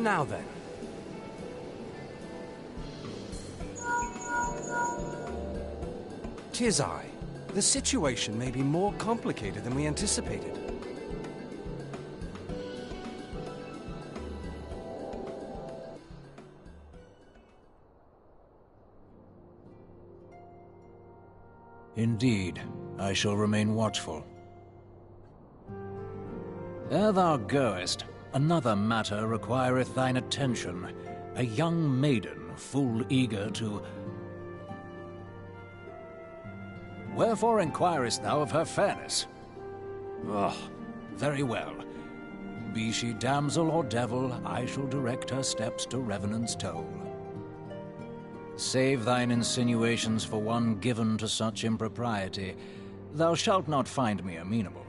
Now then. Tis I. The situation may be more complicated than we anticipated. Indeed, I shall remain watchful. Ere thou goest, another matter requireth thine attention. A young maiden, full eager to... Wherefore inquirest thou of her fairness? Very well. Be she damsel or devil, I shall direct her steps to Revenant's toll. Save thine insinuations for one given to such impropriety. Thou shalt not find me amenable.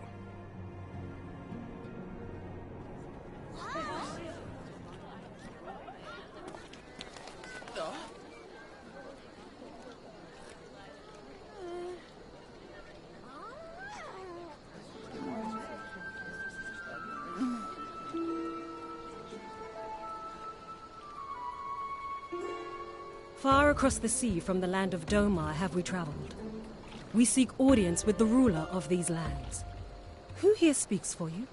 Far across the sea from the land of Domar have we traveled. We seek audience with the ruler of these lands. Who here speaks for you?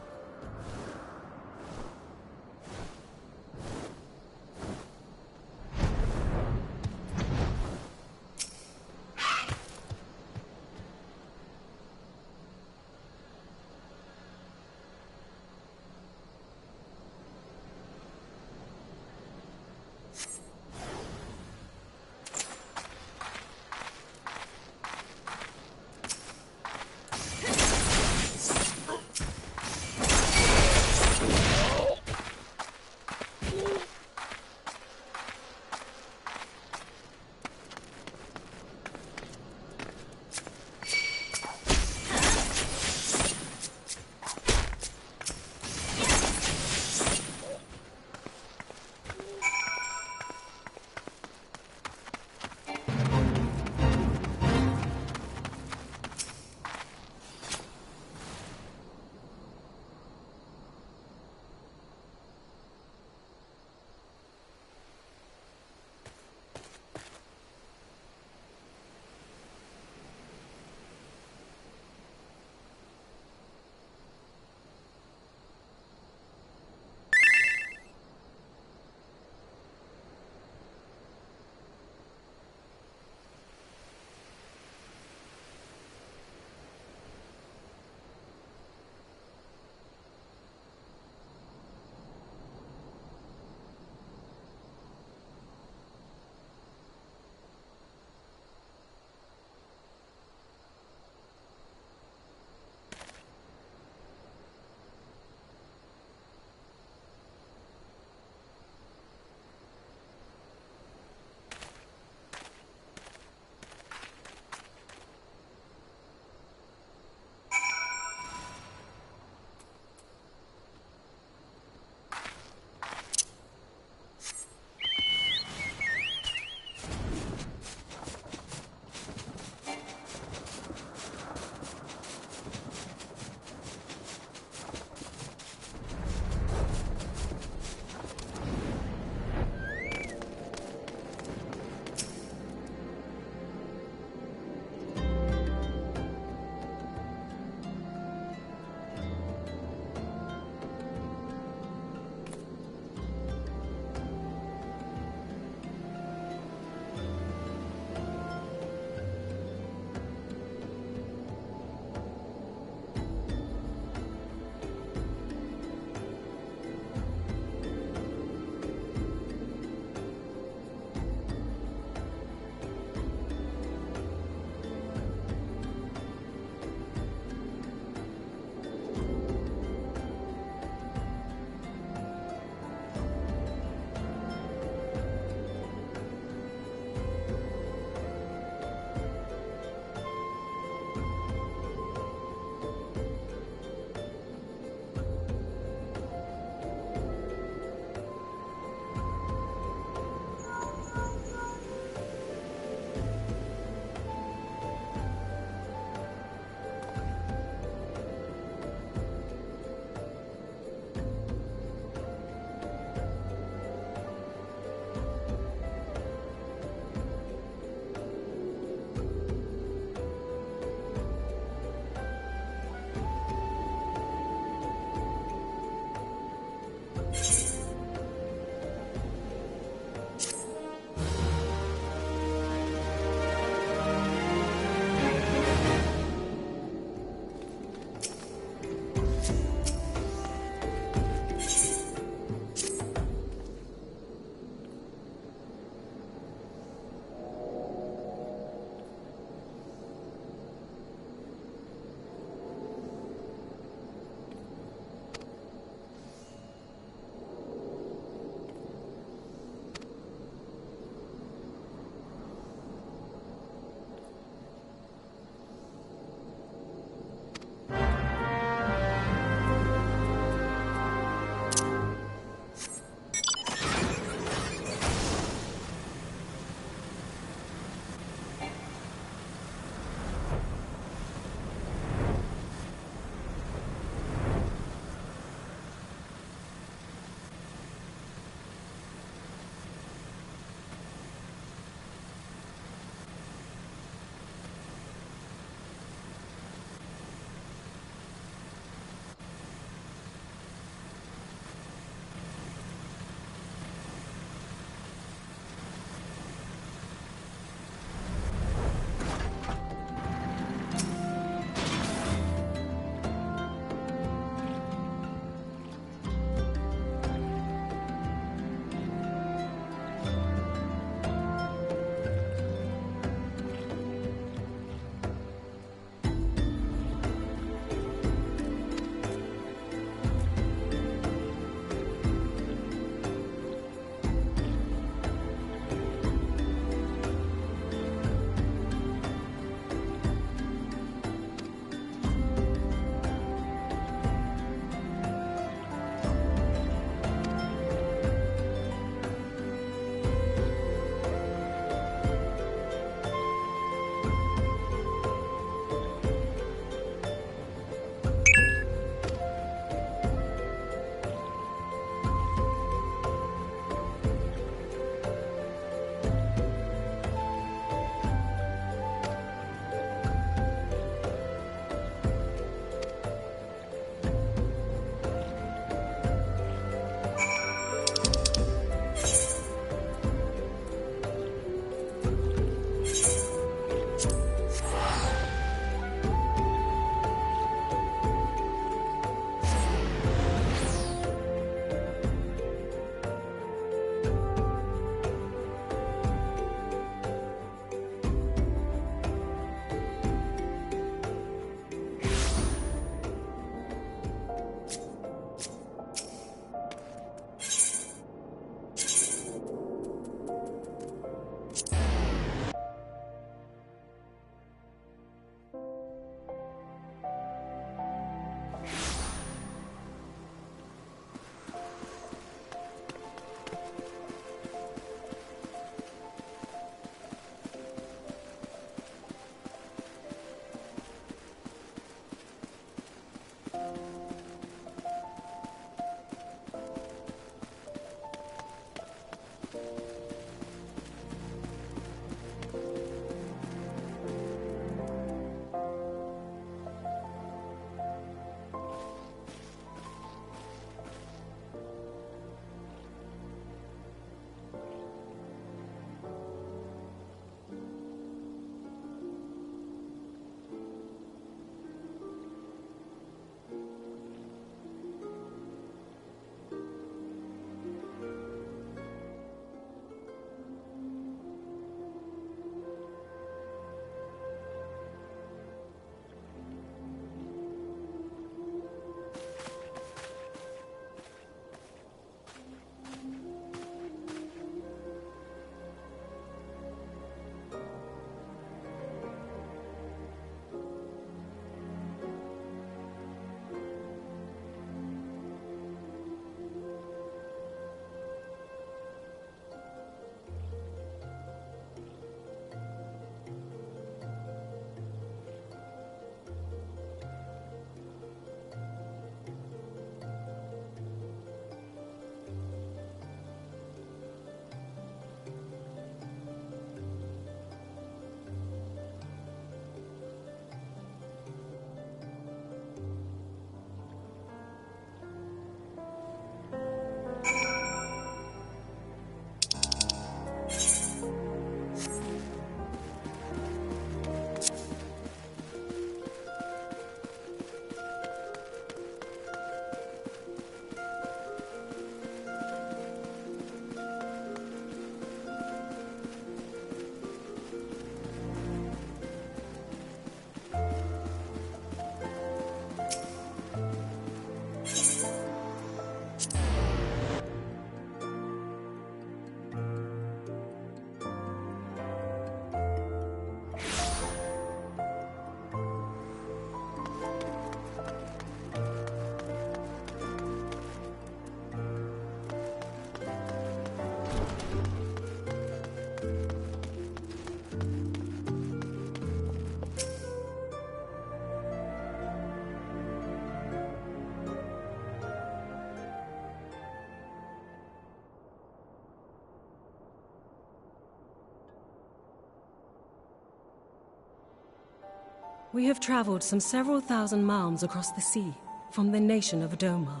We have traveled some several thousand miles across the sea from the nation of Doma,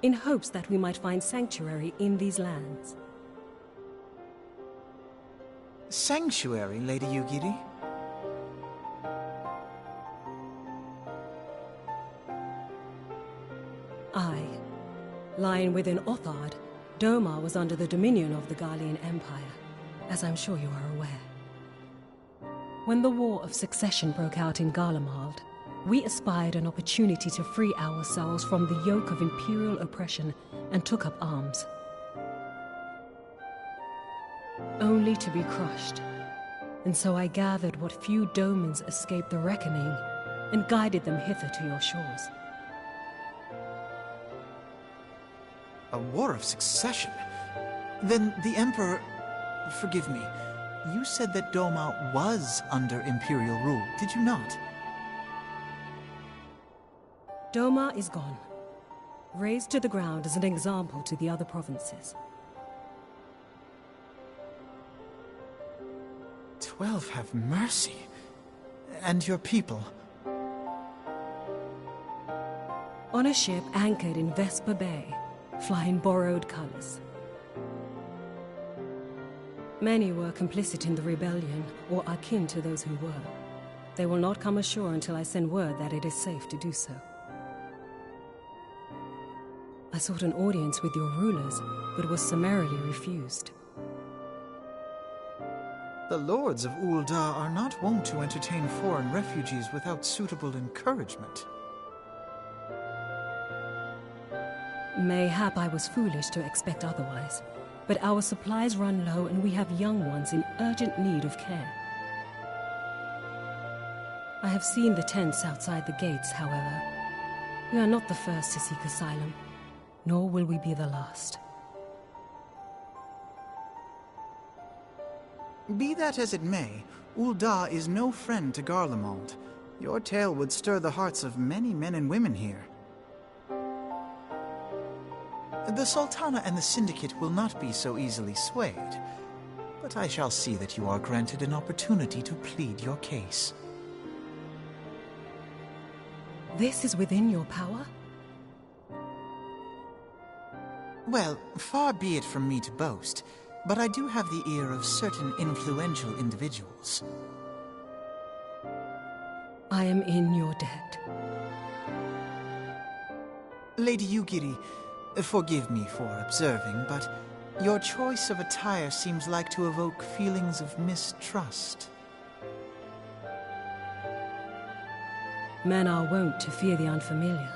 in hopes that we might find sanctuary in these lands. Sanctuary, Lady Yugiri? Aye. Lying within Othard, Doma was under the dominion of the Garlean Empire, as I'm sure you are aware. When the War of Succession broke out in Garlemald, we espied an opportunity to free ourselves from the yoke of imperial oppression and took up arms. Only to be crushed. And so I gathered what few Domans escaped the reckoning and guided them hither to your shores. A war of succession? Then the Emperor... Forgive me. You said that Doma was under Imperial rule, did you not? Doma is gone. Razed to the ground as an example to the other provinces. 12 have mercy. And your people? On a ship anchored in Vesper Bay, flying borrowed colors. Many were complicit in the rebellion, or akin to those who were. They will not come ashore until I send word that it is safe to do so. I sought an audience with your rulers, but was summarily refused. The lords of Ul'dah are not wont to entertain foreign refugees without suitable encouragement. Mayhap I was foolish to expect otherwise, but our supplies run low and we have young ones in urgent need of care. I have seen the tents outside the gates, however. We are not the first to seek asylum, nor will we be the last. Be that as it may, Ul'dah is no friend to Garlemald. Your tale would stir the hearts of many men and women here. The Sultana and the Syndicate will not be so easily swayed, but I shall see that you are granted an opportunity to plead your case. This is within your power? Well, far be it from me to boast, but I do have the ear of certain influential individuals. I am in your debt. Lady Yugiri, forgive me for observing, but your choice of attire seems like to evoke feelings of mistrust. Men are wont to fear the unfamiliar.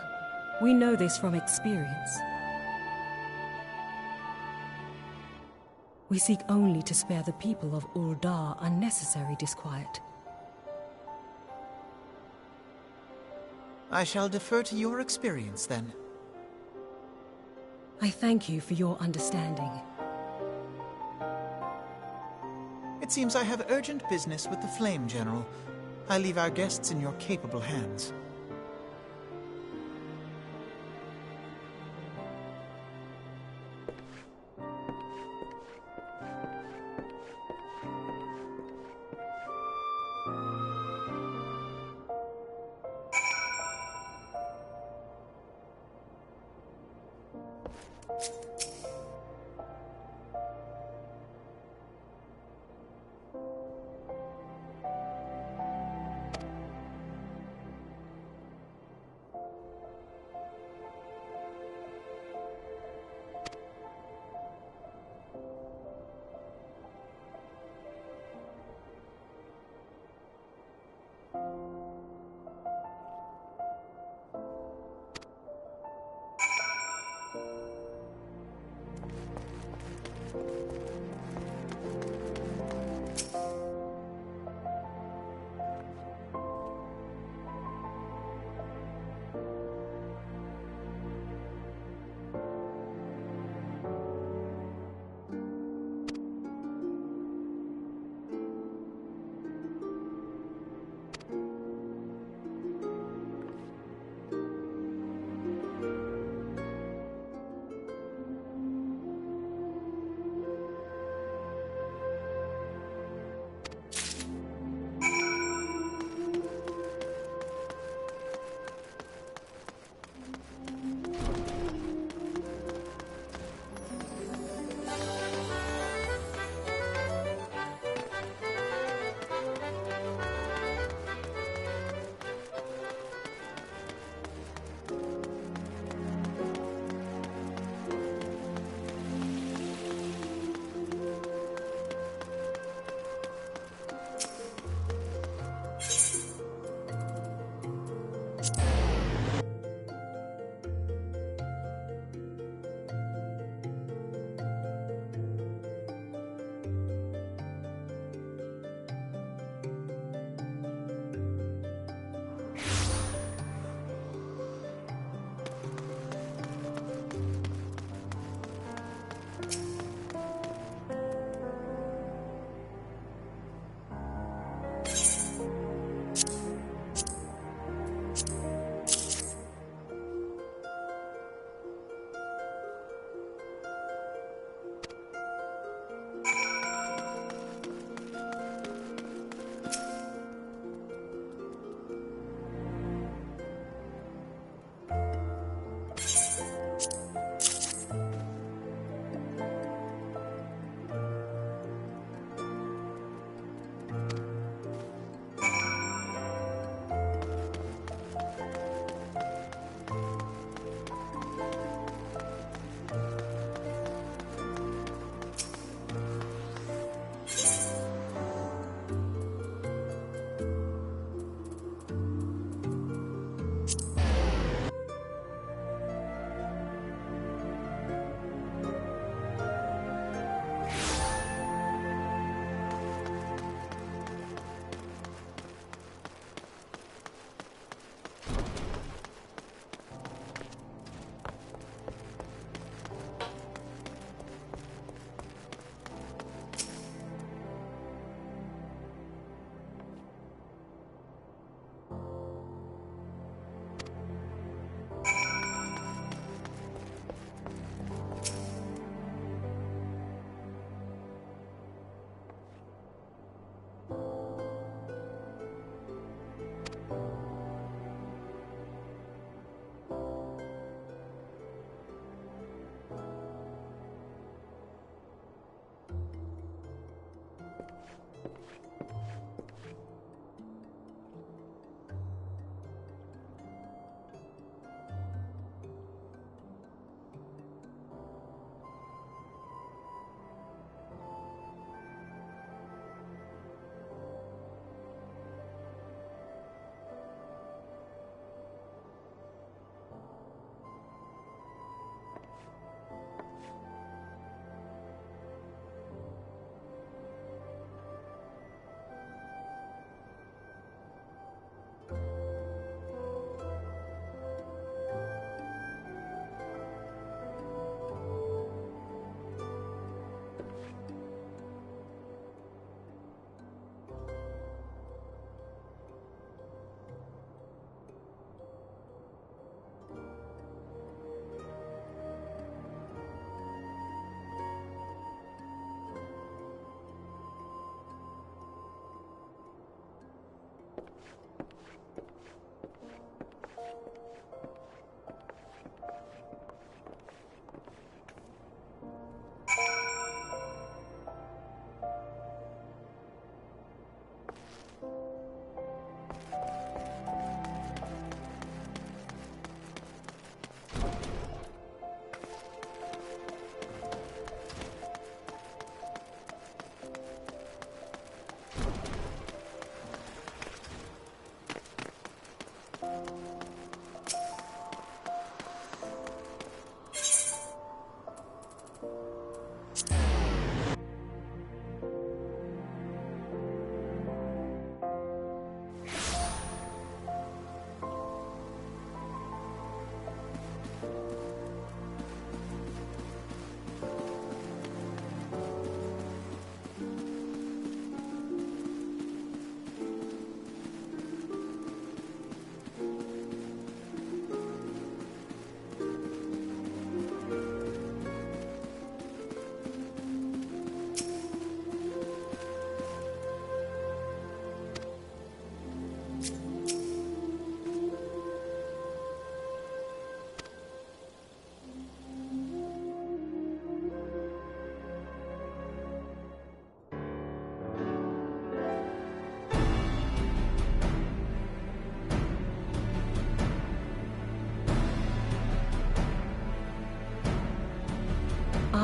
We know this from experience. We seek only to spare the people of Ul'dah unnecessary disquiet. I shall defer to your experience, then. I thank you for your understanding. It seems I have urgent business with the Flame General. I leave our guests in your capable hands.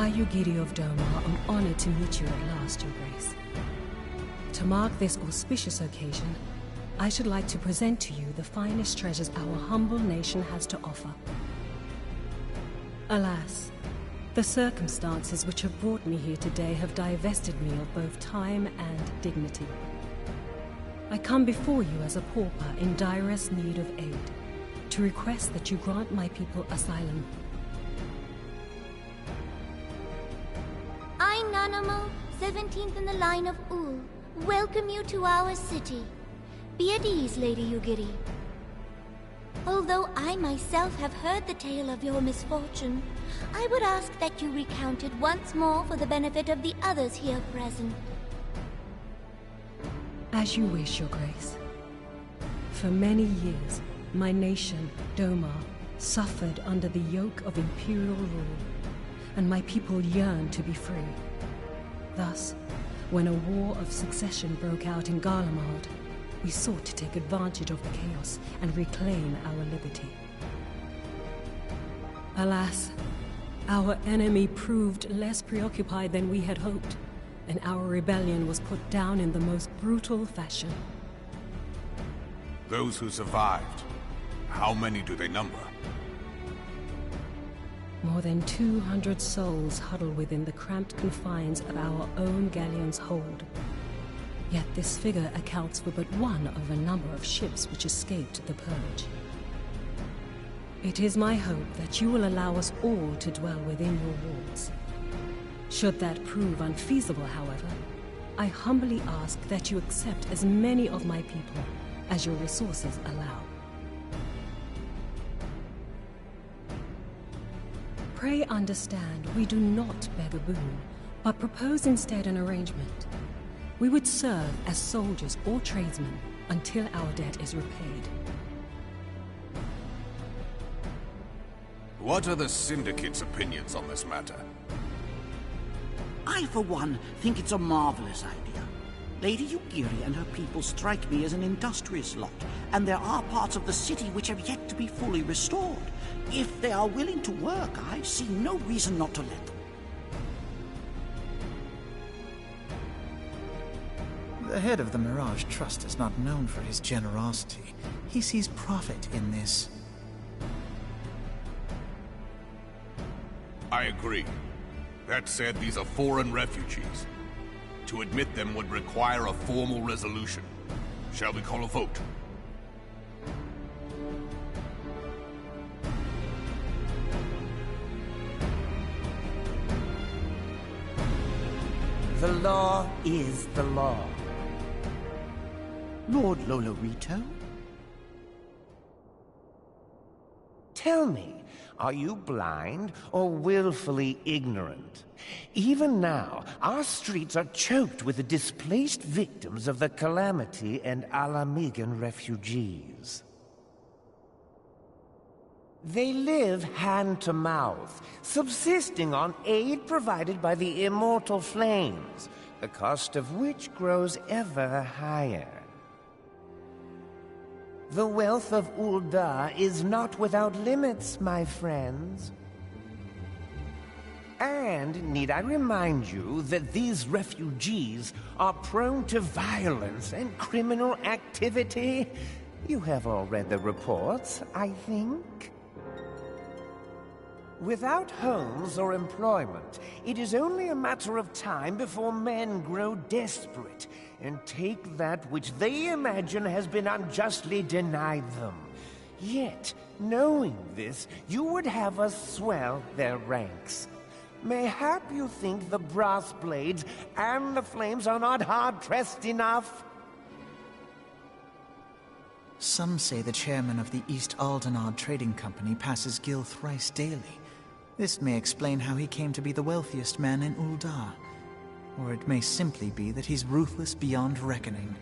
I, Yugiri of Doma, am honored to meet you at last, Your Grace. To mark this auspicious occasion, I should like to present to you the finest treasures our humble nation has to offer. Alas, the circumstances which have brought me here today have divested me of both time and dignity. I come before you as a pauper in direst need of aid, to request that you grant my people asylum. I, Nanamo, 17th in the line of Ul, welcome you to our city. Be at ease, Lady Yugiri. Although I myself have heard the tale of your misfortune, I would ask that you recount it once more for the benefit of the others here present. As you wish, Your Grace. For many years, my nation, Doma, suffered under the yoke of imperial rule, and my people yearned to be free. Thus, when a war of succession broke out in Garlemald, we sought to take advantage of the chaos and reclaim our liberty. Alas, our enemy proved less preoccupied than we had hoped, and our rebellion was put down in the most brutal fashion. Those who survived, how many do they number? More than 200 souls huddle within the cramped confines of our own galleon's hold. Yet this figure accounts for but one of a number of ships which escaped the purge. It is my hope that you will allow us all to dwell within your walls. Should that prove unfeasible, however, I humbly ask that you accept as many of my people as your resources allow. Pray understand, we do not beg a boon, but propose instead an arrangement. We would serve as soldiers or tradesmen until our debt is repaid. What are the Syndicate's opinions on this matter? I, for one, think it's a marvelous idea. Lady Yugiri and her people strike me as an industrious lot, and there are parts of the city which have yet to be fully restored. If they are willing to work, I see no reason not to let them. The head of the Mirage Trust is not known for his generosity. He sees profit in this. I agree. That said, these are foreign refugees. To admit them would require a formal resolution. Shall we call a vote? The law is the law. Lord Lolorito? Tell me, are you blind or willfully ignorant? Even now, our streets are choked with the displaced victims of the Calamity and Alamigan refugees. They live hand to mouth, subsisting on aid provided by the immortal flames, the cost of which grows ever higher. The wealth of Ul'dah is not without limits, my friends. And need I remind you that these refugees are prone to violence and criminal activity? You have all read the reports, I think. Without homes or employment, it is only a matter of time before men grow desperate and take that which they imagine has been unjustly denied them. Yet, knowing this, you would have us swell their ranks. Mayhap you think the brass blades and the flames are not hard-pressed enough? Some say the chairman of the East Aldenard Trading Company passes Gil thrice daily. This may explain how he came to be the wealthiest man in Ul'dah. Or it may simply be that he's ruthless beyond reckoning.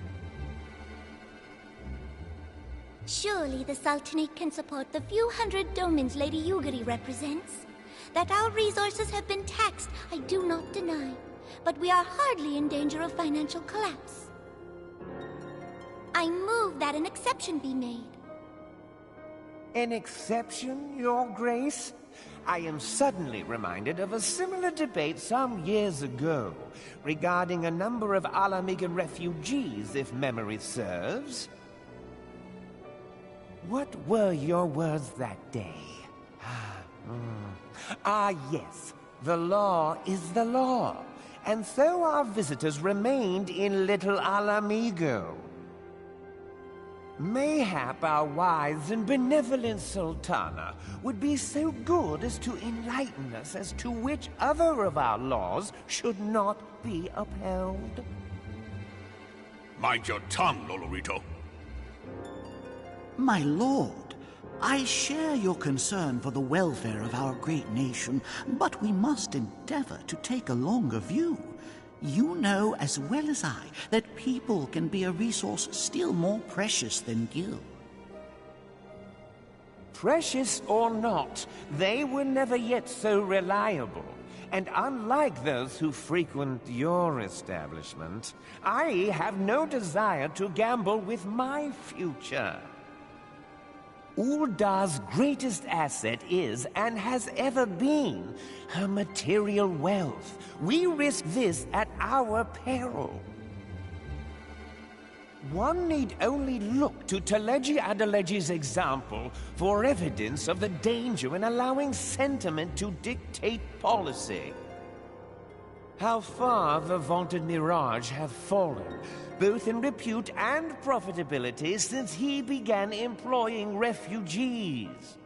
Surely the Sultanate can support the few hundred domins Lady Yugiri represents. That our resources have been taxed, I do not deny. But we are hardly in danger of financial collapse. I move that an exception be made. An exception, Your Grace? I am suddenly reminded of a similar debate some years ago regarding a number of Alamigan refugees, if memory serves. What were your words that day? Yes. The law is the law. And so our visitors remained in Little Alamigo. Mayhap our wise and benevolent Sultana would be so good as to enlighten us as to which other of our laws should not be upheld. Mind your tongue, Lolorito. My lord, I share your concern for the welfare of our great nation, but we must endeavor to take a longer view. You know as well as I that people can be a resource still more precious than gil. Precious or not, they were never yet so reliable. And unlike those who frequent your establishment, I have no desire to gamble with my future. Uldar's greatest asset is, and has ever been, her material wealth. We risk this at our peril. One need only look to Teleji Adeleji's example for evidence of the danger in allowing sentiment to dictate policy. How far the vaunted Mirage have fallen, both in repute and profitability, since he began employing refugees.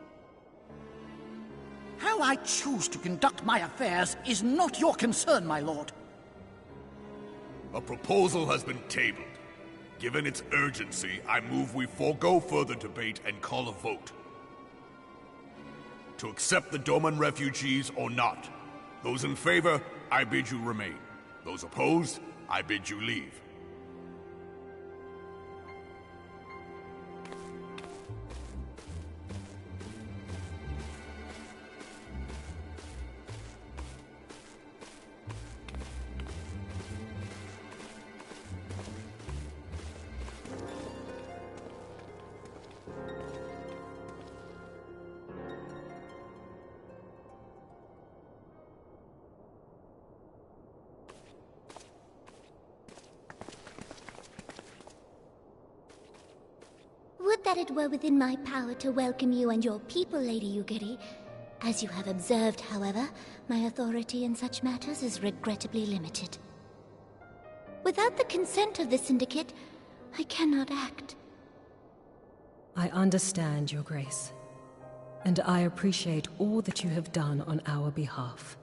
How I choose to conduct my affairs is not your concern, my lord. A proposal has been tabled. Given its urgency, I move we forego further debate and call a vote. To accept the Doman refugees or not. Those in favor, I bid you remain. Those opposed, I bid you leave. Would that it were within my power to welcome you and your people, Lady Yugiri. As you have observed, however, my authority in such matters is regrettably limited. Without the consent of the Syndicate, I cannot act. I understand, Your Grace, and I appreciate all that you have done on our behalf.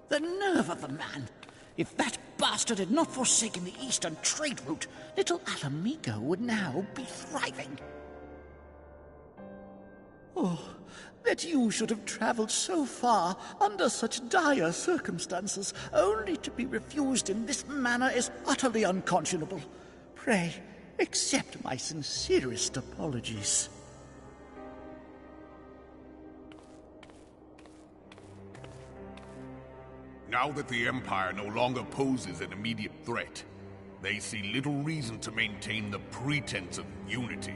The nerve of the man! If that bastard had not forsaken the eastern trade route, Little Alamigo would now be thriving. Oh, that you should have traveled so far under such dire circumstances, only to be refused in this manner is utterly unconscionable. Pray, accept my sincerest apologies. Now that the Empire no longer poses an immediate threat, they see little reason to maintain the pretense of unity.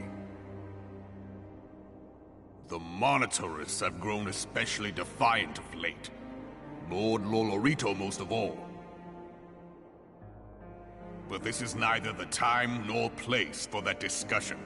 The Monitorists have grown especially defiant of late. Lord Lolorito most of all. But this is neither the time nor place for that discussion.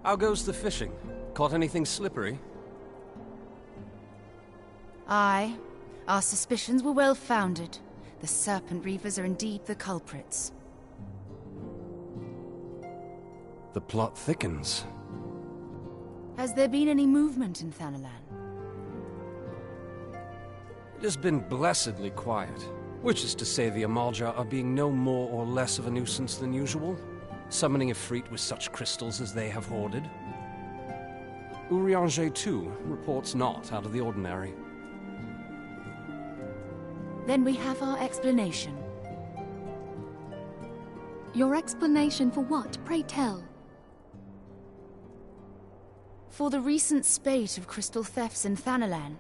How goes the fishing? Caught anything slippery? Aye. Our suspicions were well founded. The Serpent Reavers are indeed the culprits. The plot thickens. Has there been any movement in Thanalan? It has been blessedly quiet. Which is to say the Amalja are being no more or less of a nuisance than usual, summoning Ifrit with such crystals as they have hoarded. Urianger, too, reports not out of the ordinary. Then we have our explanation. Your explanation for what, pray tell? For the recent spate of crystal thefts in Thanalan,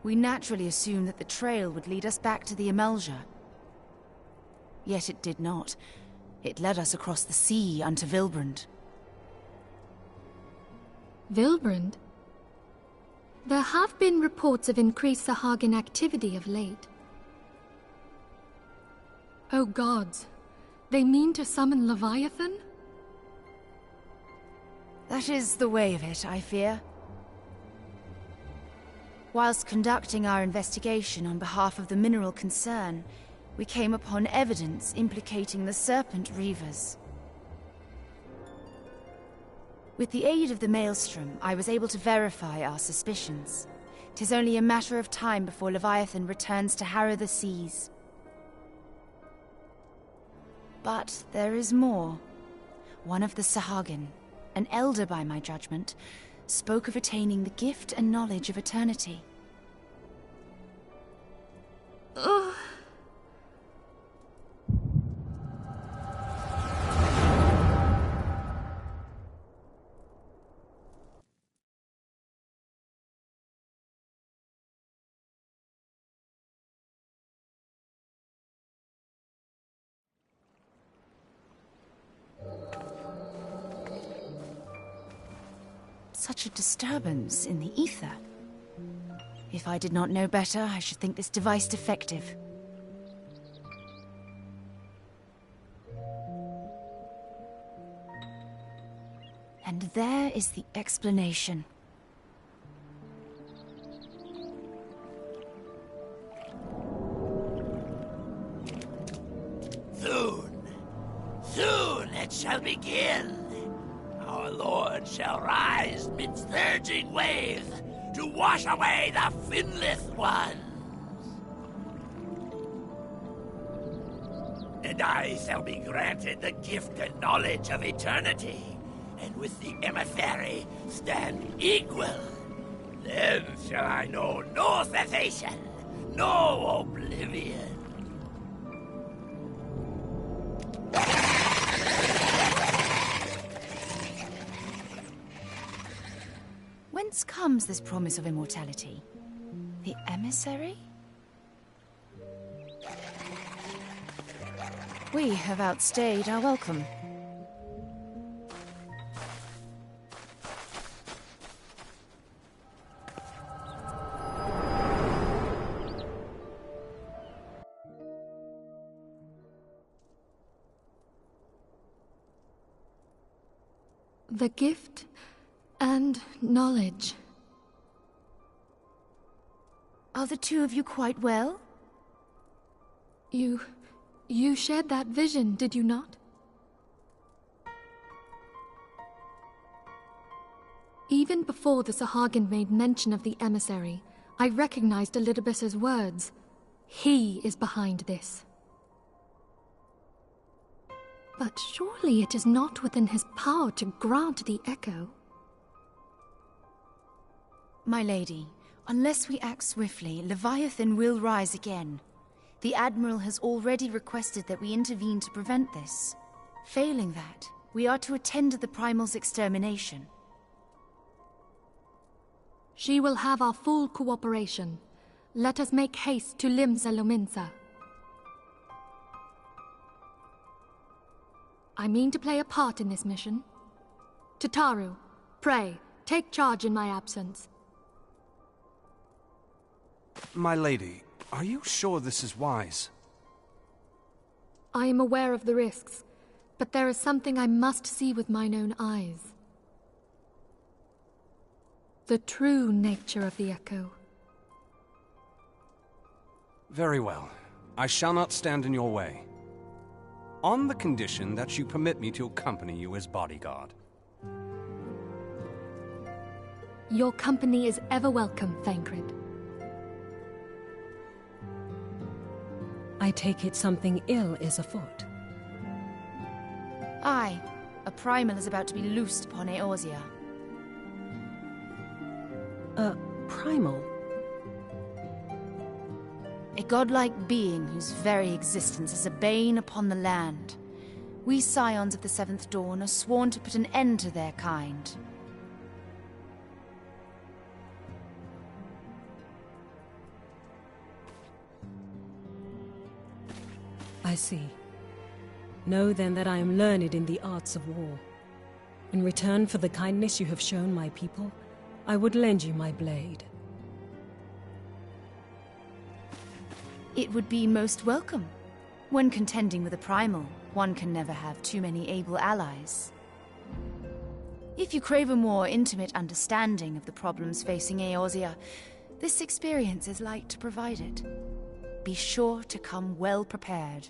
we naturally assumed that the trail would lead us back to the Amalja. Yet it did not. It led us across the sea unto Vilbrand. Vilbrand? There have been reports of increased Sahagin activity of late. Oh gods, they mean to summon Leviathan? That is the way of it, I fear. Whilst conducting our investigation on behalf of the mineral concern, we came upon evidence implicating the Serpent Reavers. With the aid of the Maelstrom, I was able to verify our suspicions. 'Tis only a matter of time before Leviathan returns to harrow the seas. But there is more. One of the Sahagin, an elder by my judgment, spoke of attaining the gift and knowledge of eternity. Ugh. Such a disturbance in the ether. If I did not know better, I should think this device defective. And there is the explanation. Soon it shall begin. Our Lord shall rise midst surging waves to wash away the finless ones. And I shall be granted the gift and knowledge of eternity, and with the emissary stand equal. Then shall I know no cessation, no oblivion. Whence comes this promise of immortality? The emissary? We have outstayed our welcome. The gift and knowledge. Are the two of you quite well? You shared that vision, did you not? Even before the Sahagin made mention of the emissary, I recognized Elidibus's words. He is behind this. But surely it is not within his power to grant the echo. My lady, unless we act swiftly, Leviathan will rise again. The Admiral has already requested that we intervene to prevent this. Failing that, we are to attend to the Primal's extermination. She will have our full cooperation. Let us make haste to Limsa Lominsa. I mean to play a part in this mission. Tataru, pray, take charge in my absence. My lady, are you sure this is wise? I am aware of the risks, but there is something I must see with mine own eyes. The true nature of the echo. Very well. I shall not stand in your way. On the condition that you permit me to accompany you as bodyguard. Your company is ever welcome, Thancred. I take it something ill is afoot. Aye. A primal is about to be loosed upon Eorzea. A primal? A godlike being whose very existence is a bane upon the land. We scions of the Seventh Dawn are sworn to put an end to their kind. I see. Know then that I am learned in the arts of war. In return for the kindness you have shown my people, I would lend you my blade. It would be most welcome. When contending with a primal, one can never have too many able allies. If you crave a more intimate understanding of the problems facing Eorzea, this experience is like to provide it. Be sure to come well prepared.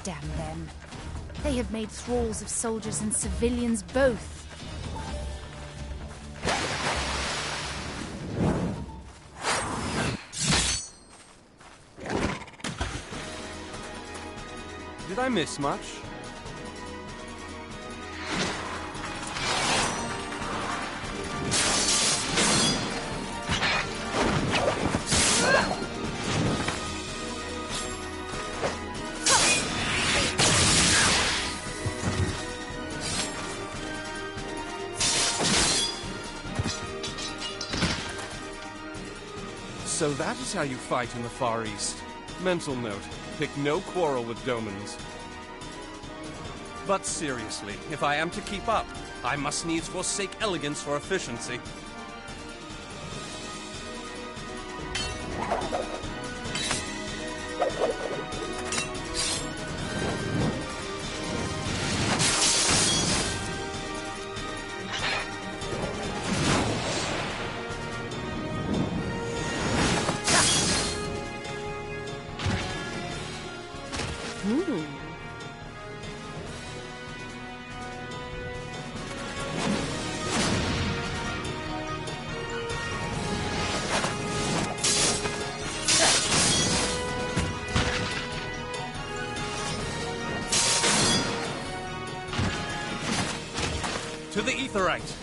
Damn them. They have made thralls of soldiers and civilians both. Did I miss much? So that is how you fight in the Far East. Mental note, pick no quarrel with Domans. But seriously, if I am to keep up, I must needs forsake elegance for efficiency. To the Aetheryte!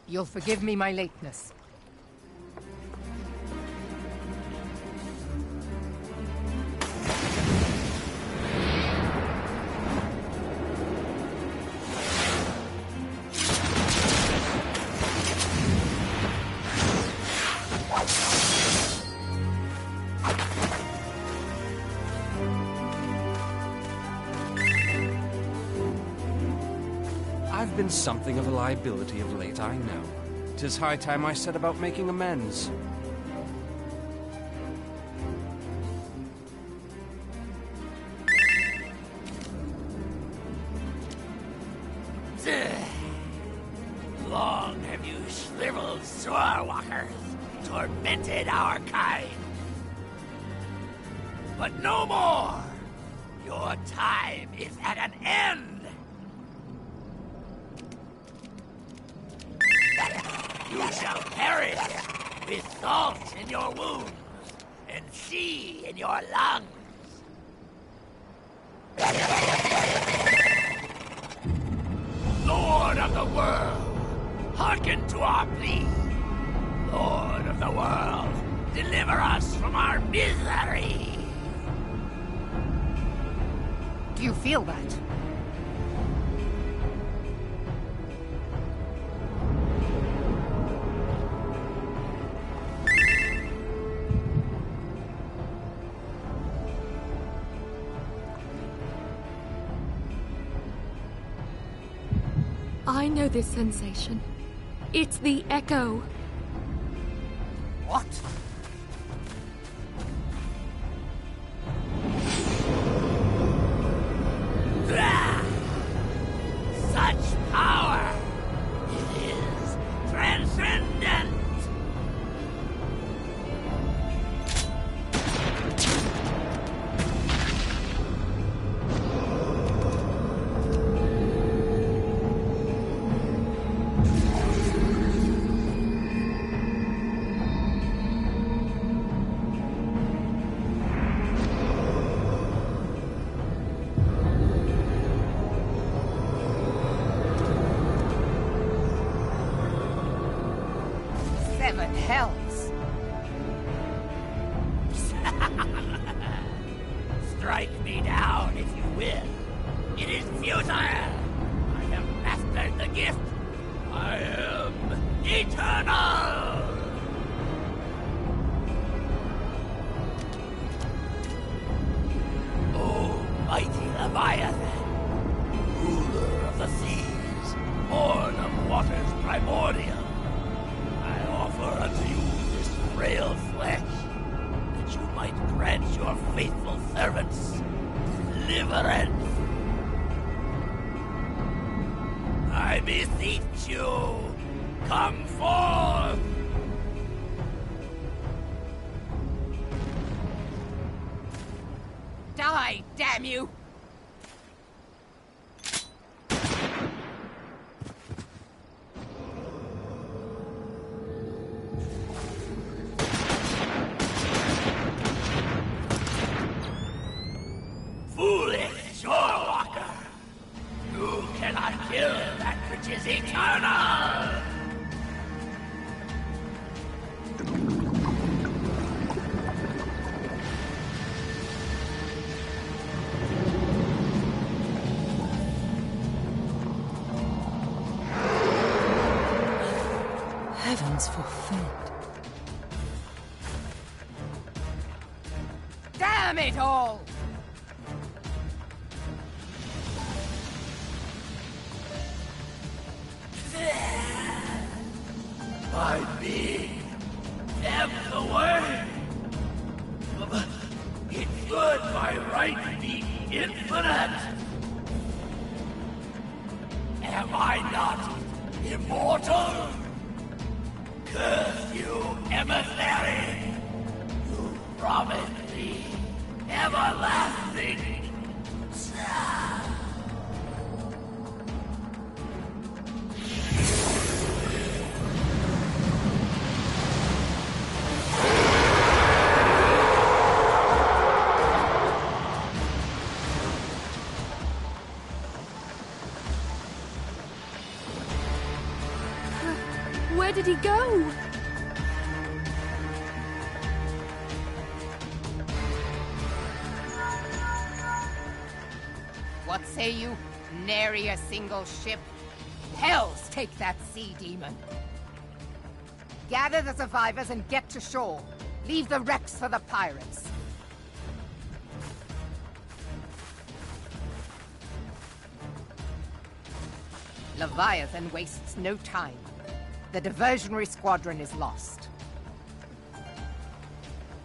You'll forgive me my lateness. I've been something of a liability of late, I know. 'Tis high time I set about making amends. Long have you shriveled swordwalkers tormented our kind. But no more! Your time is at an end! You shall perish with salt in your wounds and sea in your lungs. Lord of the world, hearken to our plea. Lord of the world, deliver us from our misery. Do you feel that? I know this sensation. It's the echo. What? Such power! It is transcendent! Strike me down if you will. It is futile. I have mastered the gift. I am eternal. Oh, mighty Leviathan, ruler of the seas, born of waters primordial, I offer unto you this frail flesh, that you might grant your faithful servants deliverance. I beseech you, come forth! Die, damn you! Foolish shorewalker! You cannot kill that which is eternal! Heavens forfend. Damn it all! My being am the way. It should by right be infinite. Am I not immortal? Curse you, emissary! You promised me everlasting. Where did he go? What say you? Nary a single ship? Hells take that sea demon! Gather the survivors and get to shore. Leave the wrecks for the pirates. Leviathan wastes no time. The diversionary squadron is lost.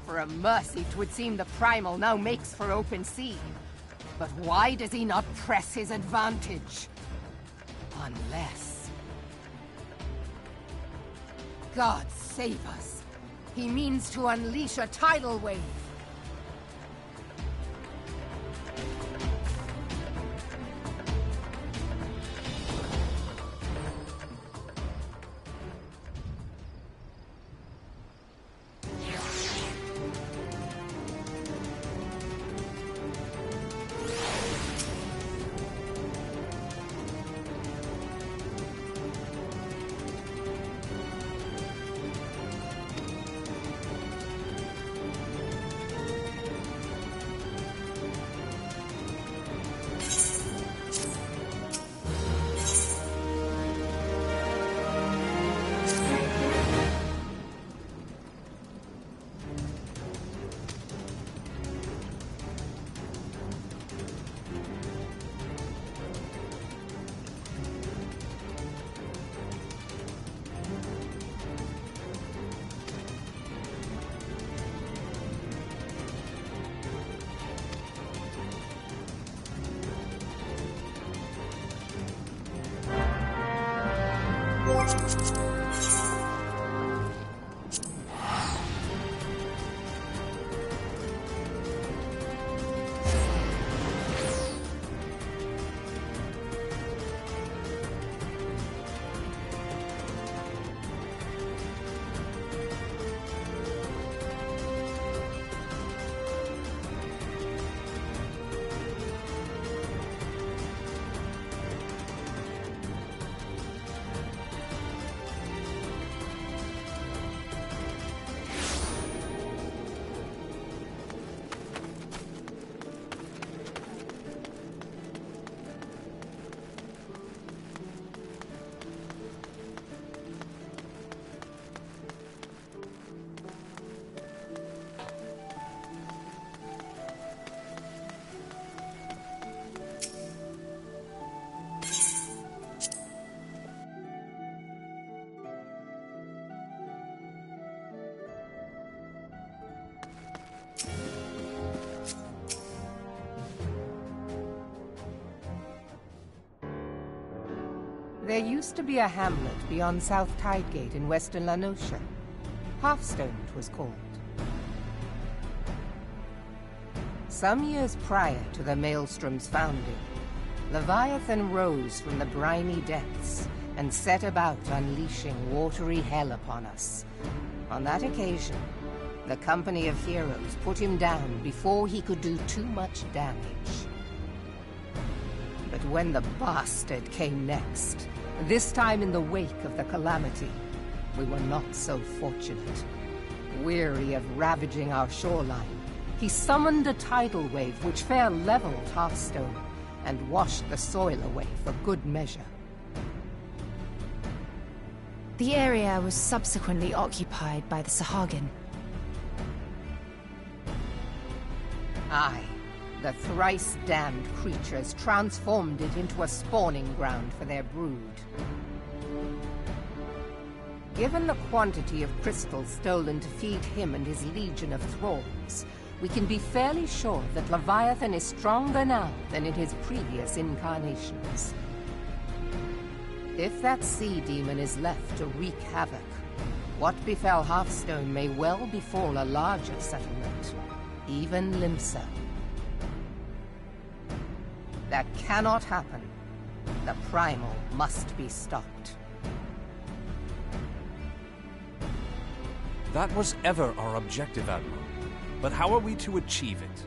For a mercy, 'twould seem the Primal now makes for open sea. But why does he not press his advantage? Unless... God save us! He means to unleash a tidal wave. There used to be a hamlet beyond South Tidegate in western La Noscia. Hearthstone it was called. Some years prior to the Maelstrom's founding, Leviathan rose from the briny depths and set about unleashing watery hell upon us. On that occasion, the Company of Heroes put him down before he could do too much damage. But when the bastard came next, this time in the wake of the calamity, we were not so fortunate. Weary of ravaging our shoreline, he summoned a tidal wave which fair leveled Hearthstone and washed the soil away for good measure. The area was subsequently occupied by the Sahagin. Aye, the thrice-damned creatures transformed it into a spawning ground for their brood. Given the quantity of crystals stolen to feed him and his legion of thralls, we can be fairly sure that Leviathan is stronger now than in his previous incarnations. If that sea demon is left to wreak havoc, what befell Hearthstone may well befall a larger settlement, even Limsa. That cannot happen. The Primal must be stopped. That was ever our objective, Admiral. But how are we to achieve it?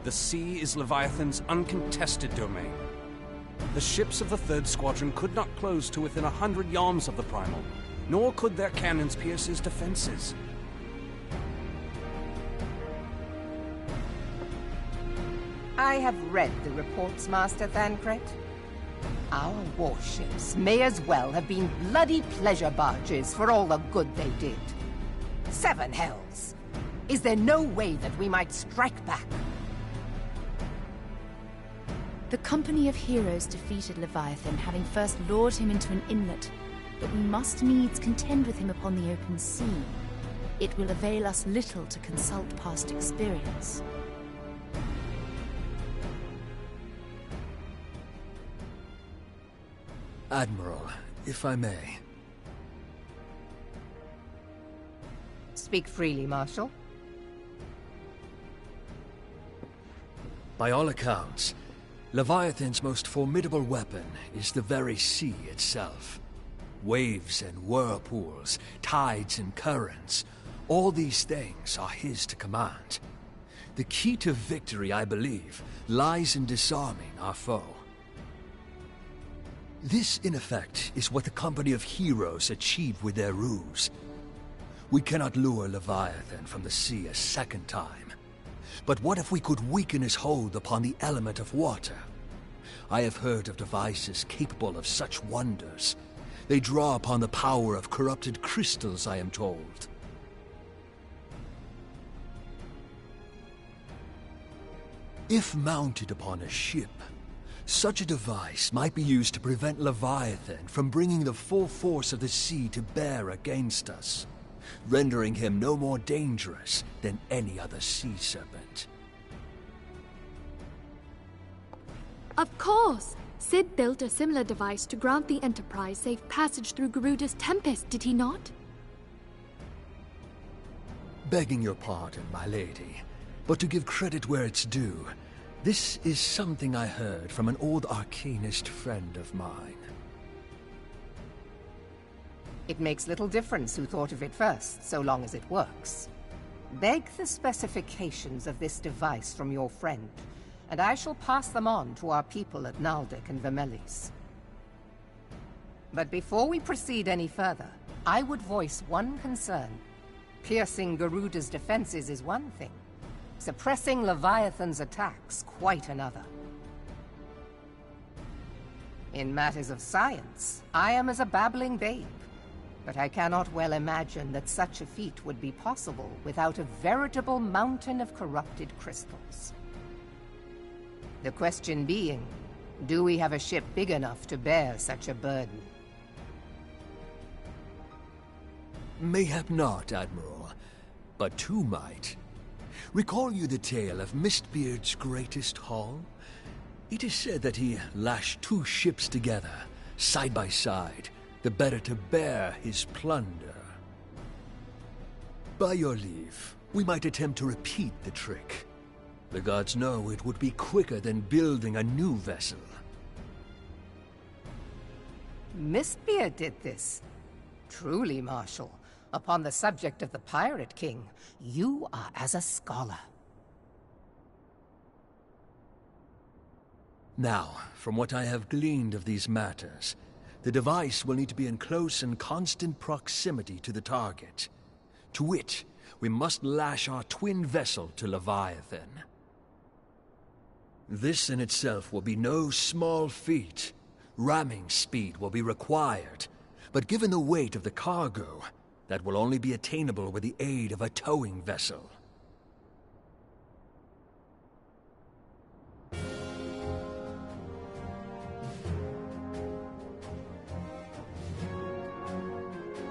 The sea is Leviathan's uncontested domain. The ships of the 3rd Squadron could not close to within 100 yards of the Primal, nor could their cannons pierce his defenses. I have read the reports, Master Thancred. Our warships may as well have been bloody pleasure barges for all the good they did. 7 hells! Is there no way that we might strike back? The Company of Heroes defeated Leviathan, having first lured him into an inlet, but we must needs contend with him upon the open sea. It will avail us little to consult past experience. Admiral, if I may. Speak freely, Marshal. By all accounts, Leviathan's most formidable weapon is the very sea itself. Waves and whirlpools, tides and currents, all these things are his to command. The key to victory, I believe, lies in disarming our foe. This, in effect, is what the Company of Heroes achieved with their ruse. We cannot lure Leviathan from the sea a second time. But what if we could weaken his hold upon the element of water? I have heard of devices capable of such wonders. They draw upon the power of corrupted crystals, I am told. If mounted upon a ship, such a device might be used to prevent Leviathan from bringing the full force of the sea to bear against us, rendering him no more dangerous than any other sea serpent. Of course! Sid built a similar device to grant the Enterprise safe passage through Garuda's Tempest, did he not? Begging your pardon, my lady, but to give credit where it's due, this is something I heard from an old arcanist friend of mine. It makes little difference who thought of it first, so long as it works. Beg the specifications of this device from your friend, and I shall pass them on to our people at Naldic and Vermelis. But before we proceed any further, I would voice one concern. Piercing Garuda's defenses is one thing. Suppressing Leviathan's attacks, quite another. In matters of science, I am as a babbling babe. But I cannot well imagine that such a feat would be possible without a veritable mountain of corrupted crystals. The question being, do we have a ship big enough to bear such a burden? Mayhap not, Admiral, but two might. Recall you the tale of Mistbeard's greatest haul? It is said that he lashed 2 ships together Side by side, the better to bear his plunder. By your leave, we might attempt to repeat the trick. The gods know it would be quicker than building a new vessel. Mistbeard did this. Truly, Marshal, upon the subject of the Pirate King, you are as a scholar. Now, from what I have gleaned of these matters, the device will need to be in close and constant proximity to the target. To wit, we must lash our twin vessel to Leviathan. This in itself will be no small feat. Ramming speed will be required, but given the weight of the cargo, that will only be attainable with the aid of a towing vessel.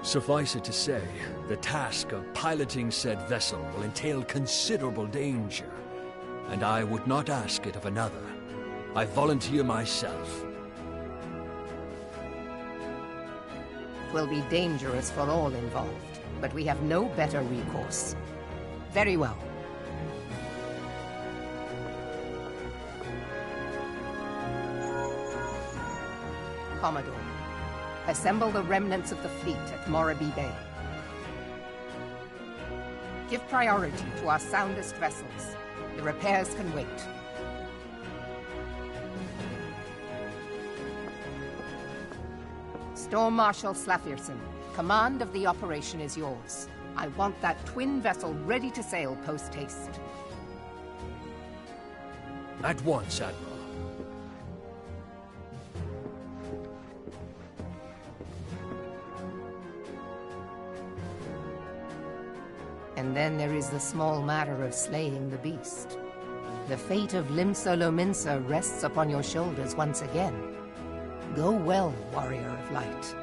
Suffice it to say, the task of piloting said vessel will entail considerable danger, and I would not ask it of another. I volunteer myself. It will be dangerous for all involved, but we have no better recourse. Very well. Commodore, assemble the remnants of the fleet at Morabee Bay. Give priority to our soundest vessels. The repairs can wait. Storm Marshal Slafirson, command of the operation is yours. I want that twin vessel ready to sail post-haste. At once, Admiral. And then there is the small matter of slaying the beast. The fate of Limsa Lominsa rests upon your shoulders once again. Go well, warrior of light.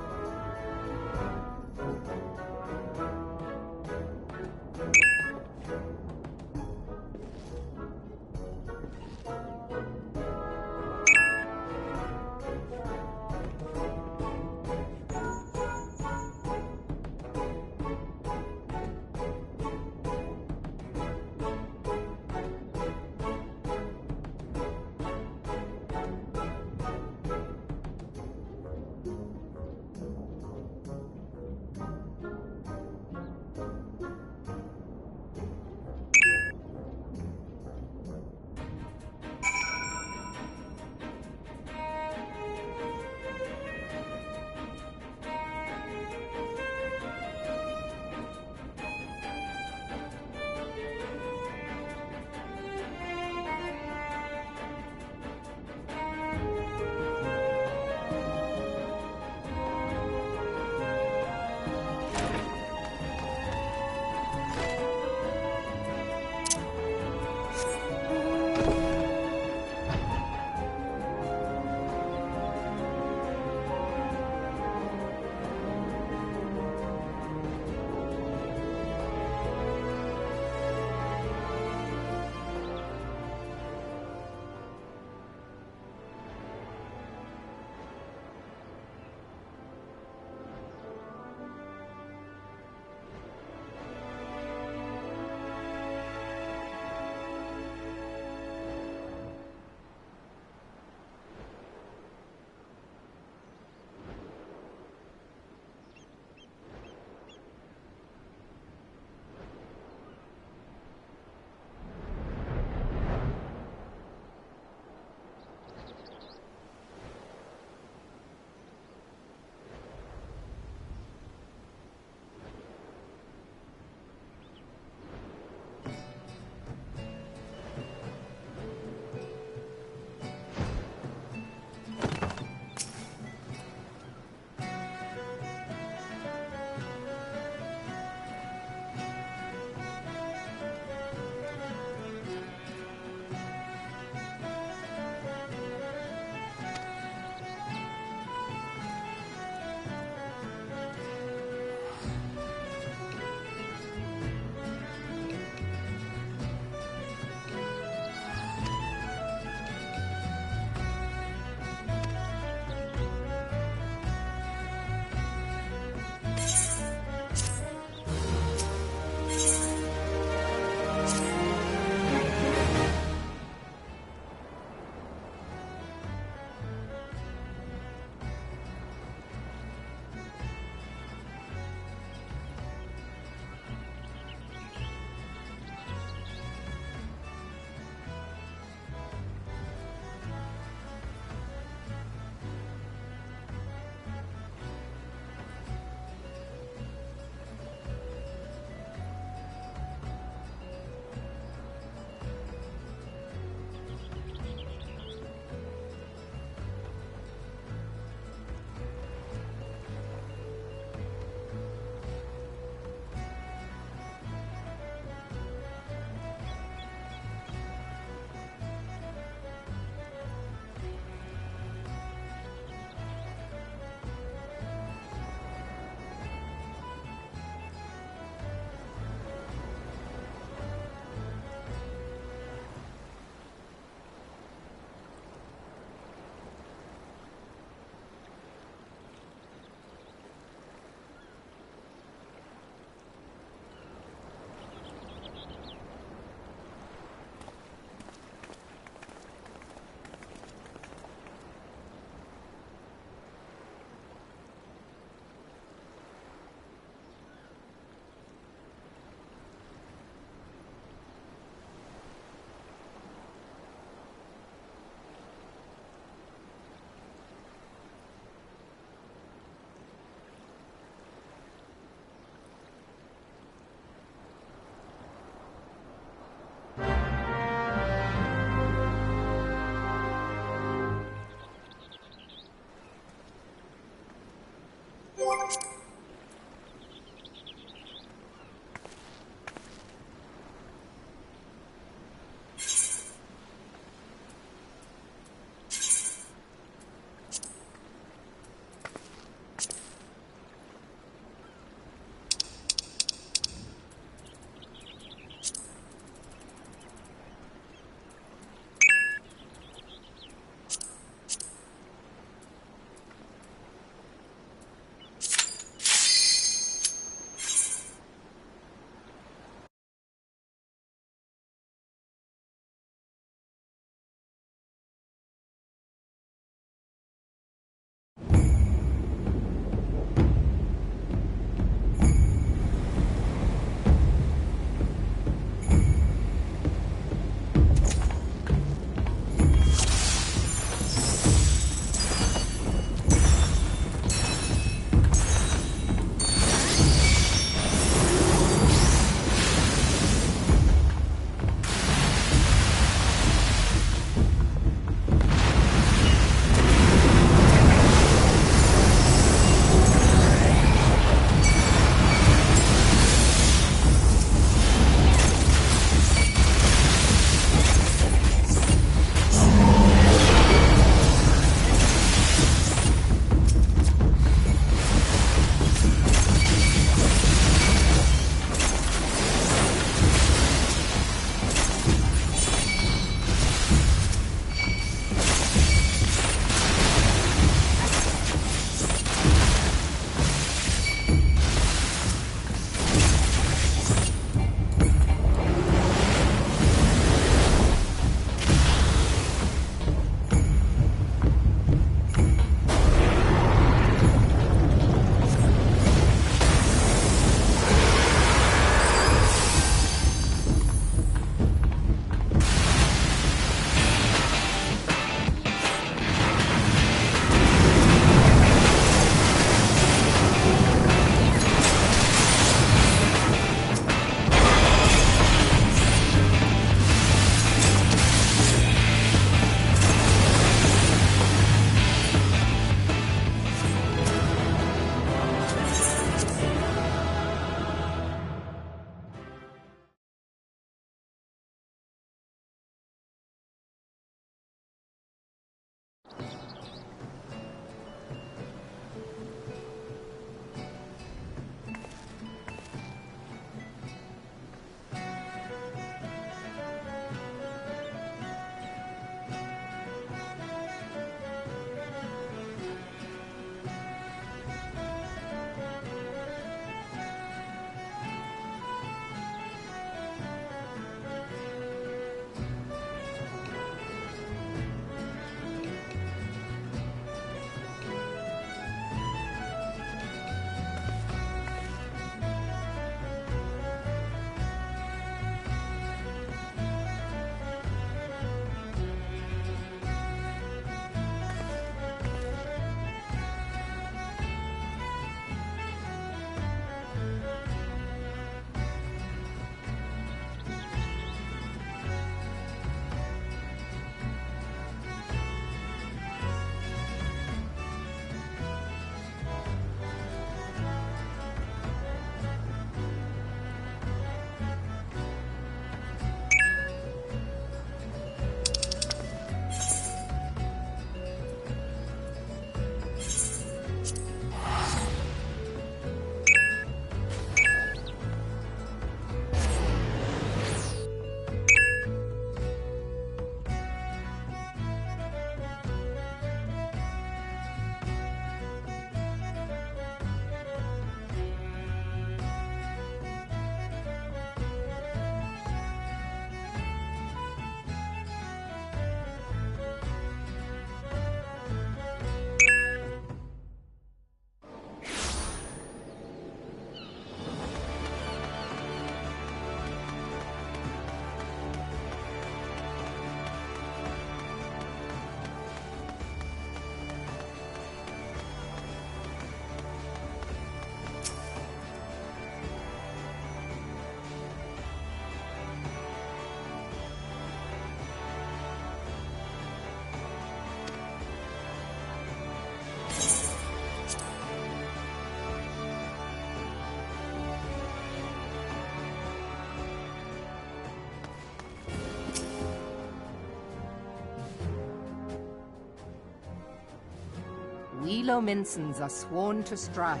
We Lominsans are sworn to strive,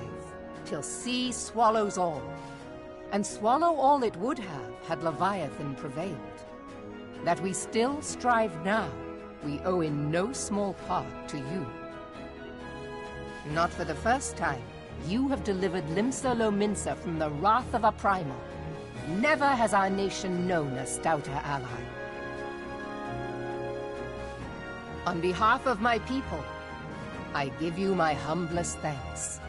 till sea swallows all. And swallow all it would have had Leviathan prevailed. That we still strive now, we owe in no small part to you. Not for the first time, you have delivered Limsa Lominsa from the wrath of a primal. Never has our nation known a stouter ally. On behalf of my people, I give you my humblest thanks.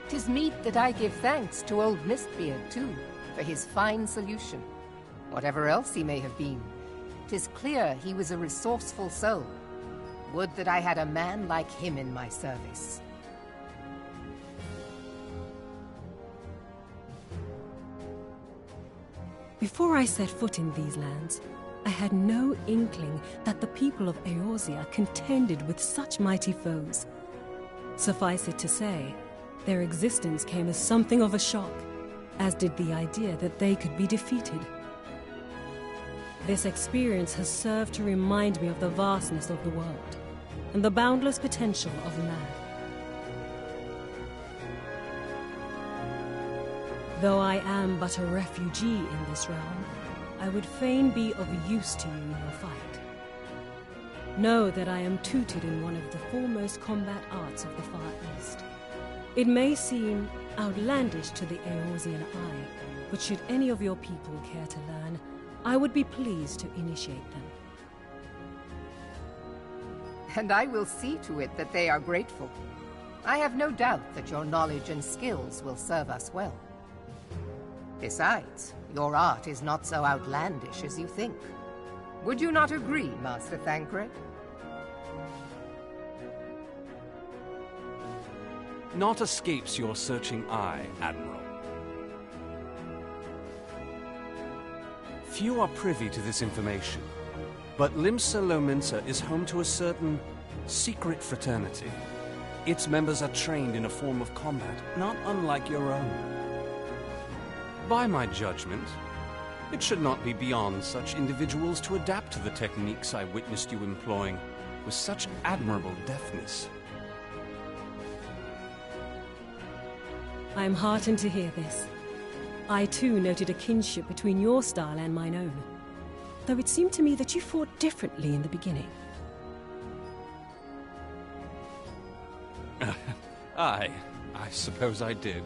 'Tis meet that I give thanks to old Mistbeard, too, for his fine solution. Whatever else he may have been, 'tis clear he was a resourceful soul. Would that I had a man like him in my service. Before I set foot in these lands, I had no inkling that the people of Eorzea contended with such mighty foes. Suffice it to say, their existence came as something of a shock, as did the idea that they could be defeated. This experience has served to remind me of the vastness of the world, and the boundless potential of man. Though I am but a refugee in this realm, I would fain be of use to you in your fight. Know that I am tutored in one of the foremost combat arts of the Far East. It may seem outlandish to the Eorzean eye, but should any of your people care to learn, I would be pleased to initiate them. And I will see to it that they are grateful. I have no doubt that your knowledge and skills will serve us well. Besides, your art is not so outlandish as you think. Would you not agree, Master Thancred? Naught escapes your searching eye, Admiral. Few are privy to this information, but Limsa Lominsa is home to a certain secret fraternity. Its members are trained in a form of combat not unlike your own. By my judgment, it should not be beyond such individuals to adapt to the techniques I witnessed you employing with such admirable deftness. I am heartened to hear this. I too noted a kinship between your style and mine own, though it seemed to me that you fought differently in the beginning. I suppose I did.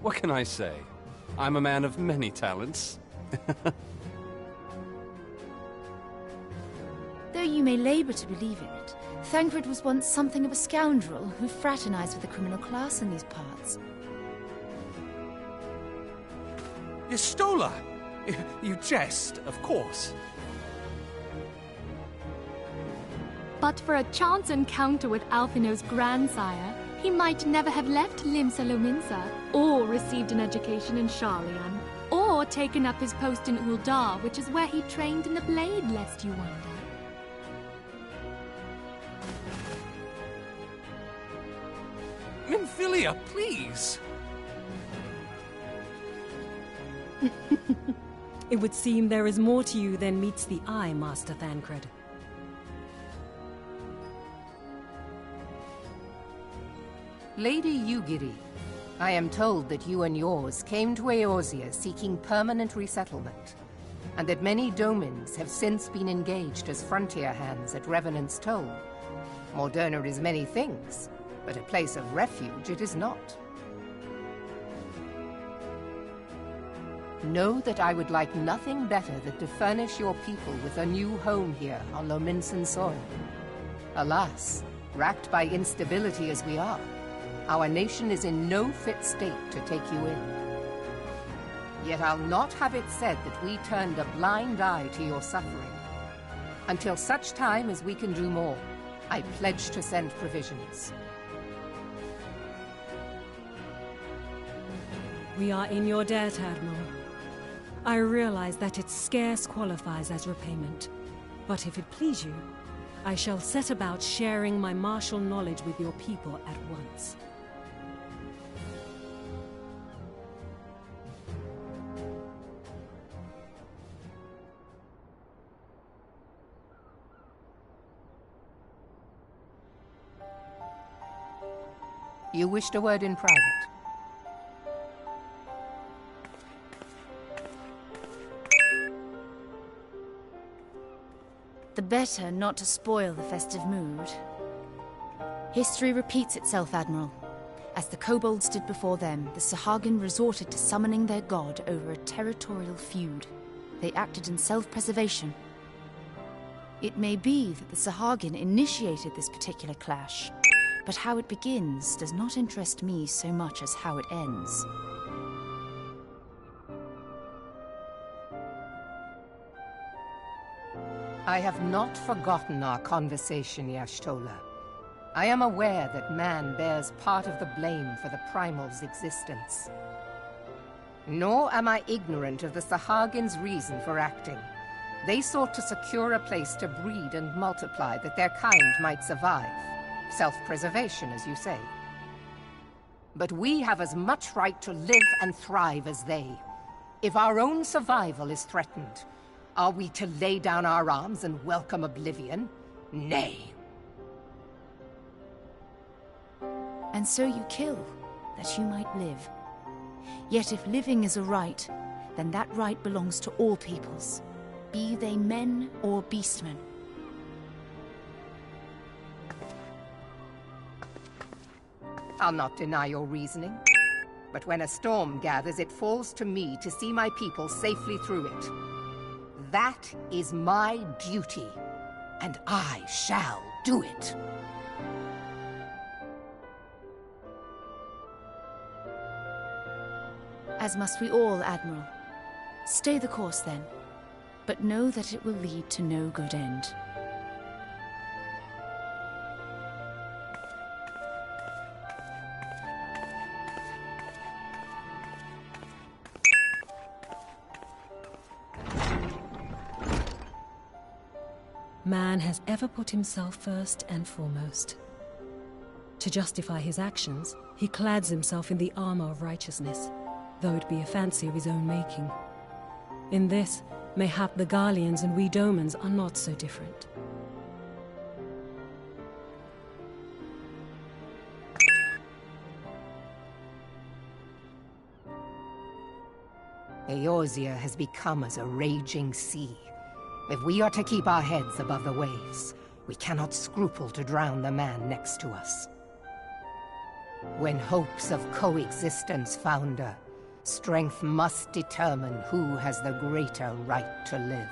What can I say? I'm a man of many talents. Though you may labor to believe it, Thancred was once something of a scoundrel who fraternized with the criminal class in these parts. Yestola! You jest, of course. But for a chance encounter with Alphino's grandsire, he might never have left Limsa Lominsa, or received an education in Sharlayan, or taken up his post in Uldar, which is where he trained in the blade, lest you wonder. Minfilia, please! It would seem there is more to you than meets the eye, Master Thancred. Lady Yugiri, I am told that you and yours came to Eorzea seeking permanent resettlement, and that many domins have since been engaged as frontier hands at Revenant's Toll. Moderna is many things, but a place of refuge it is not. Know that I would like nothing better than to furnish your people with a new home here on Lominsan soil. Alas, racked by instability as we are, our nation is in no fit state to take you in. Yet I'll not have it said that we turned a blind eye to your suffering. Until such time as we can do more, I pledge to send provisions. We are in your debt, Admiral. I realize that it scarce qualifies as repayment, but if it please you, I shall set about sharing my martial knowledge with your people at once. You wished a word in private. The better not to spoil the festive mood. History repeats itself, Admiral. As the kobolds did before them, the Sahagin resorted to summoning their god over a territorial feud. They acted in self-preservation. It may be that the Sahagin initiated this particular clash, but how it begins does not interest me so much as how it ends. I have not forgotten our conversation, Y'ashtola. I am aware that man bears part of the blame for the Primal's existence. Nor am I ignorant of the Sahagin's reason for acting. They sought to secure a place to breed and multiply that their kind might survive. Self-preservation, as you say. But we have as much right to live and thrive as they. If our own survival is threatened, are we to lay down our arms and welcome oblivion? Nay. And so you kill, that you might live. Yet if living is a right, then that right belongs to all peoples, be they men or beastmen. I'll not deny your reasoning. But when a storm gathers, it falls to me to see my people safely through it. That is my duty, and I shall do it. As must we all, Admiral. Stay the course, then. But know that it will lead to no good end. Man has ever put himself first and foremost. To justify his actions, he clads himself in the armor of righteousness, though it be a fancy of his own making. In this, mayhap the Garleans and we Domans are not so different. Eorzea has become as a raging sea. If we are to keep our heads above the waves, we cannot scruple to drown the man next to us. When hopes of coexistence founder, strength must determine who has the greater right to live.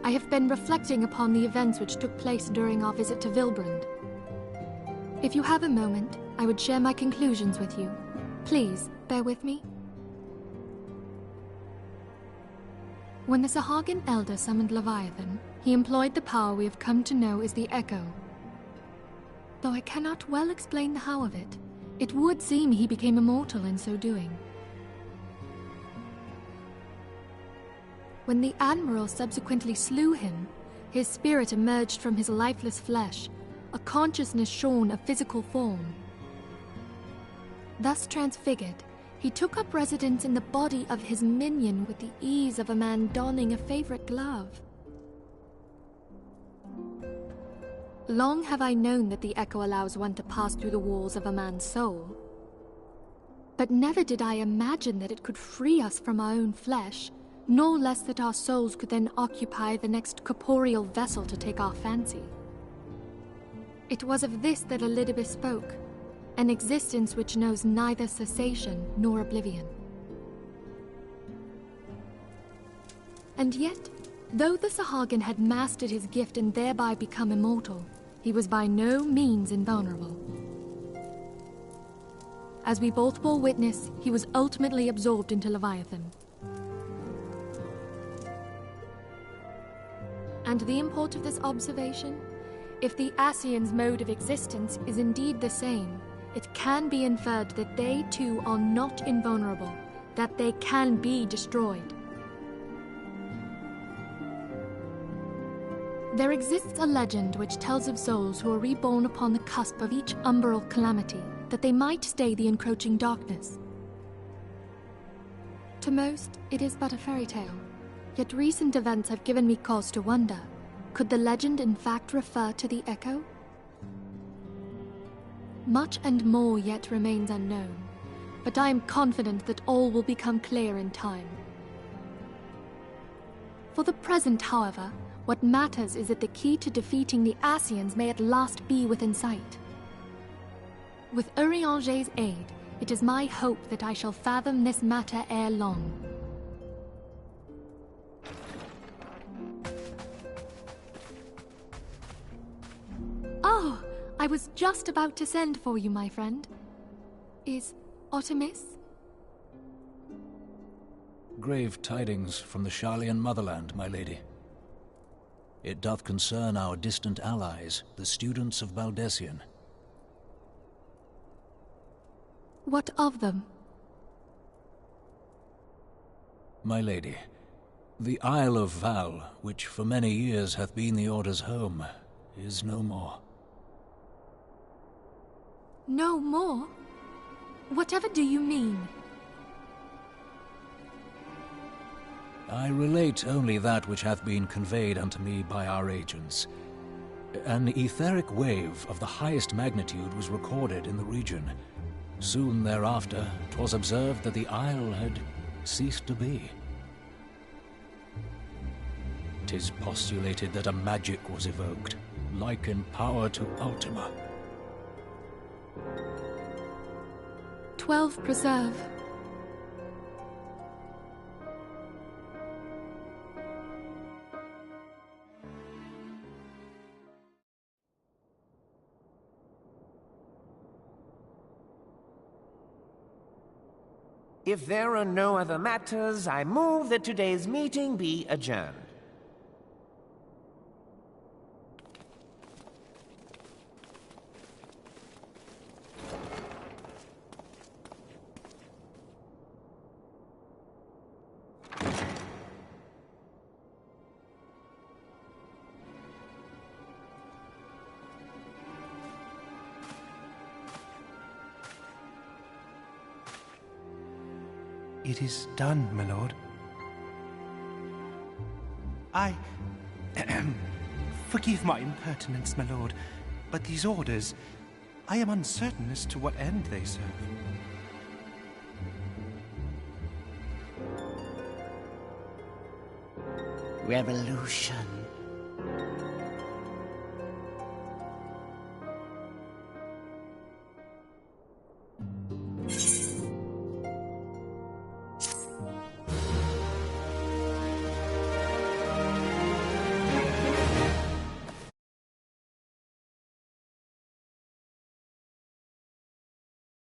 I have been reflecting upon the events which took place during our visit to Vilbrand. If you have a moment, I would share my conclusions with you. Please, bear with me. When the Sahagin Elder summoned Leviathan, he employed the power we have come to know as the Echo. Though I cannot well explain the how of it, it would seem he became immortal in so doing. When the Admiral subsequently slew him, his spirit emerged from his lifeless flesh, a consciousness shorn of physical form. Thus transfigured, he took up residence in the body of his minion with the ease of a man donning a favorite glove. Long have I known that the Echo allows one to pass through the walls of a man's soul. But never did I imagine that it could free us from our own flesh, nor less that our souls could then occupy the next corporeal vessel to take our fancy. It was of this that Elidibus spoke, an existence which knows neither cessation nor oblivion. And yet, though the Sahagin had mastered his gift and thereby become immortal, he was by no means invulnerable. As we both bore witness, he was ultimately absorbed into Leviathan. And the import of this observation? If the Ascians' mode of existence is indeed the same, it can be inferred that they too are not invulnerable, that they can be destroyed. There exists a legend which tells of souls who are reborn upon the cusp of each umbral calamity, that they might stay the encroaching darkness. To most, it is but a fairy tale, yet recent events have given me cause to wonder, could the legend in fact refer to the Echo? Much and more yet remains unknown, but I am confident that all will become clear in time. For the present, however, what matters is that the key to defeating the Ascians may at last be within sight. With Urianger's aid, it is my hope that I shall fathom this matter ere long. Oh, I was just about to send for you, my friend. Is Artemis? Grave tidings from the Sharlayan motherland, my lady. It doth concern our distant allies, the students of Baldessian. What of them? My lady, the Isle of Val, which for many years hath been the Order's home, is no more. No more? Whatever do you mean? I relate only that which hath been conveyed unto me by our agents. An etheric wave of the highest magnitude was recorded in the region. Soon thereafter, 'twas observed that the isle had ceased to be. 'Tis postulated that a magic was evoked, like in power to Ultima. 12 preserve. If there are no other matters, I move that today's meeting be adjourned. It is done, my lord. Forgive my impertinence, my lord, but these orders, I am uncertain as to what end they serve. Revolution.